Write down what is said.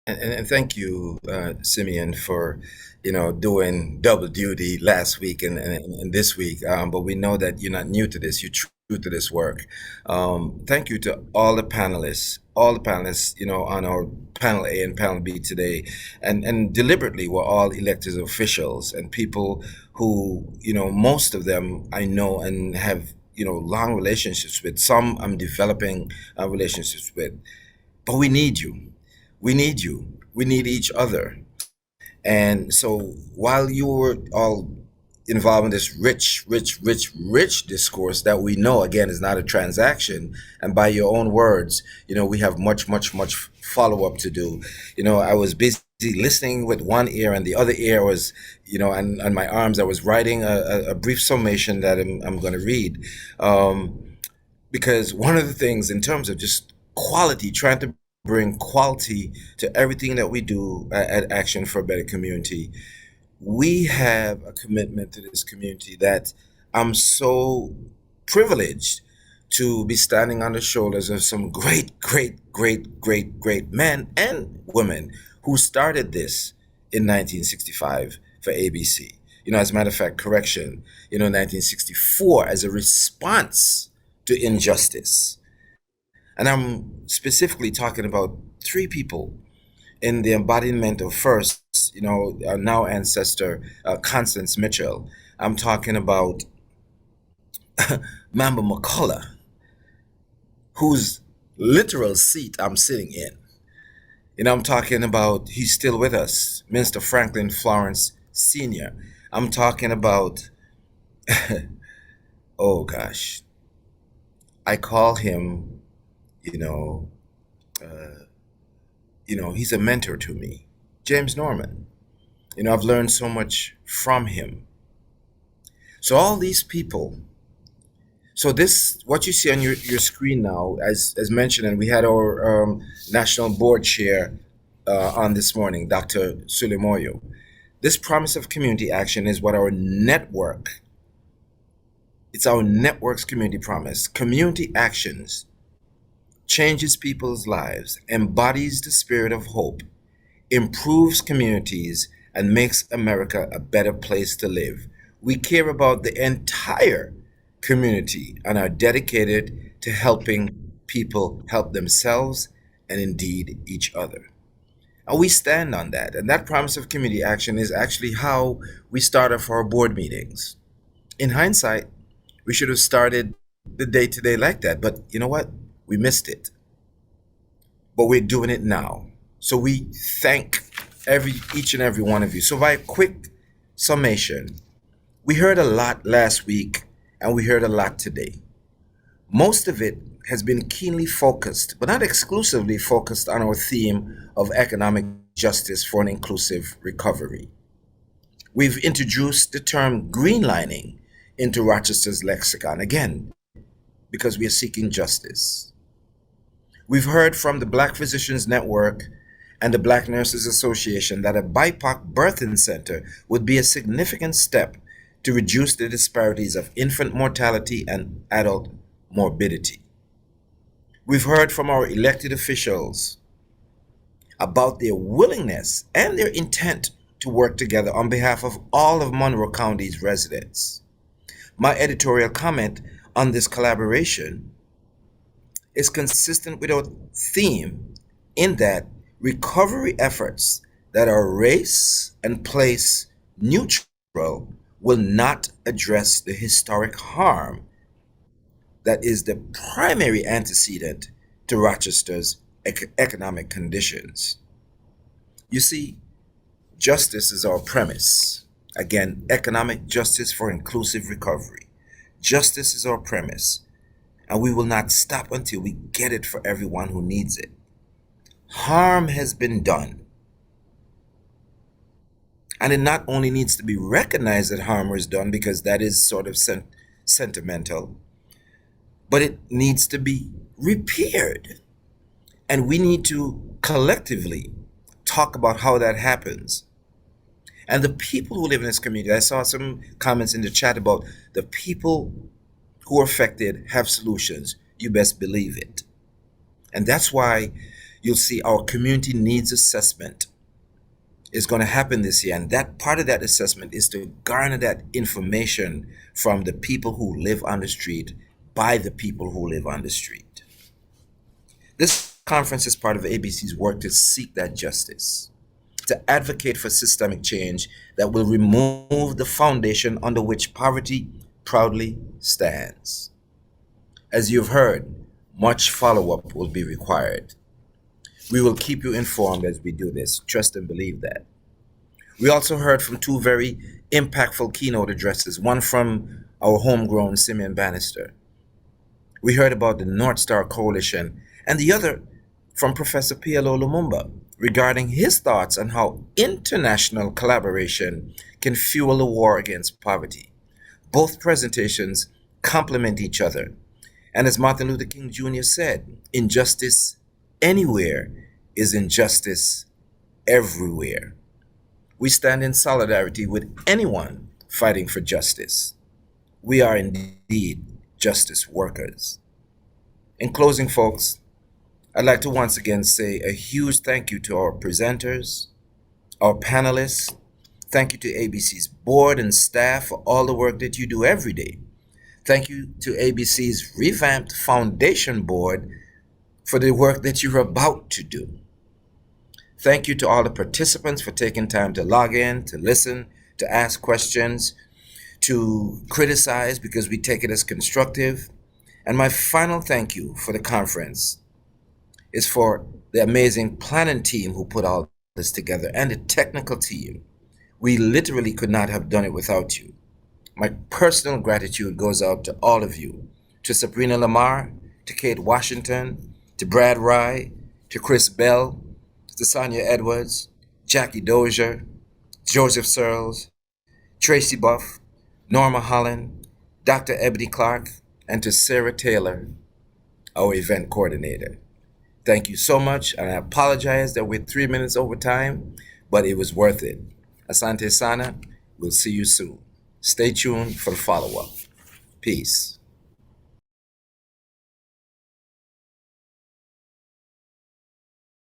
And thank you, Simeon, for doing double duty last week and this week. But we know that you're not new to this; you're true to this work. Thank you to all the panelists, on our panel A and panel B today, and deliberately we're all elected officials and people who, most of them I know and have long relationships with. Some I'm developing relationships with, but we need you. We need you. We need each other. And so while you were all involved in this rich discourse that we know, again, is not a transaction, and by your own words, we have much follow up to do. I was busy listening with one ear, and the other ear was, on my arms, I was writing a brief summation that I'm going to read. Because one of the things in terms of just quality, trying to bring quality to everything that we do at Action for a Better Community, we have a commitment to this community that I'm so privileged to be standing on the shoulders of some great men and women who started this in 1965 for ABC. As a matter of fact, correction, 1964 as a response to injustice. And I'm specifically talking about three people in the embodiment of first, our now ancestor, Constance Mitchell. I'm talking about Mamba McCullough, whose literal seat I'm sitting in. I'm talking about, he's still with us, Minister Franklin Florence Sr. I'm talking about, oh gosh, I call him, you know, uh, he's a mentor to me, James Norman. I've learned so much from him. So all these people, so this, what you see on your screen now, as mentioned, and we had our national board chair on this morning, Dr. Sulemoyo. This promise of community action is what our network, it's our network's community promise. Community actions changes people's lives, embodies the spirit of hope, improves communities, and makes America a better place to live. We care about the entire community and are dedicated to helping people help themselves and indeed each other. And we stand on that. And that promise of community action is actually how we start off our board meetings. In hindsight, we should have started the day to day like that. But you know what? We missed it. But we're doing it now. So we thank each and every one of you. So by a quick summation, we heard a lot last week and we heard a lot today. Most of it has been keenly focused, but not exclusively focused, on our theme of economic justice for an inclusive recovery. We've introduced the term greenlining into Rochester's lexicon, again, because we are seeking justice. We've heard from the Black Physicians Network and the Black Nurses Association that a BIPOC birthing center would be a significant step to reduce the disparities of infant mortality and adult morbidity. We've heard from our elected officials about their willingness and their intent to work together on behalf of all of Monroe County's residents. My editorial comment on this collaboration is consistent with our theme in that recovery efforts that are race and place neutral will not address the historic harm that is the primary antecedent to Rochester's economic conditions. You see, justice is our premise. Again, economic justice for inclusive recovery. Justice is our premise, and we will not stop until we get it for everyone who needs it. Harm has been done, and it not only needs to be recognized that harm was done, because that is sort of sentimental, but it needs to be repaired. And we need to collectively talk about how that happens. And the people who live in this community, I saw some comments in the chat about the people who are affected have solutions. You best believe it. And that's why, you'll see our community needs assessment is going to happen this year. And that part of that assessment is to garner that information from the people who live on the street by the people who live on the street. This conference is part of ABC's work to seek that justice, to advocate for systemic change that will remove the foundation under which poverty proudly stands. As you've heard, much follow-up will be required. We will keep you informed as we do this. Trust and believe that. We also heard from two very impactful keynote addresses, one from our homegrown Simeon Bannister. We heard about the North Star Coalition, and the other from Professor PLO Lumumba regarding his thoughts on how international collaboration can fuel the war against poverty. Both presentations complement each other. And as Martin Luther King Jr. said, injustice anywhere is injustice everywhere. We stand in solidarity with anyone fighting for justice. We are indeed justice workers. In closing, folks, I'd like to once again say a huge thank you to our presenters, our panelists. Thank you to ABC's board and staff for all the work that you do every day. Thank you to ABC's revamped foundation board for the work that you're about to do. Thank you to all the participants for taking time to log in, to listen, to ask questions, to criticize because we take it as constructive. And my final thank you for the conference is for the amazing planning team who put all this together and the technical team. We literally could not have done it without you. My personal gratitude goes out to all of you, to Sabrina Lamar, to Kate Washington, to Brad Rye, to Chris Bell, to Sonia Edwards, Jackie Dozier, Joseph Searles, Tracy Buff, Norma Holland, Dr. Ebony Clark, and to Sarah Taylor, our event coordinator. Thank you so much, and I apologize that we're 3 minutes over time, but it was worth it. Asante Sana, we'll see you soon. Stay tuned for the follow-up. Peace.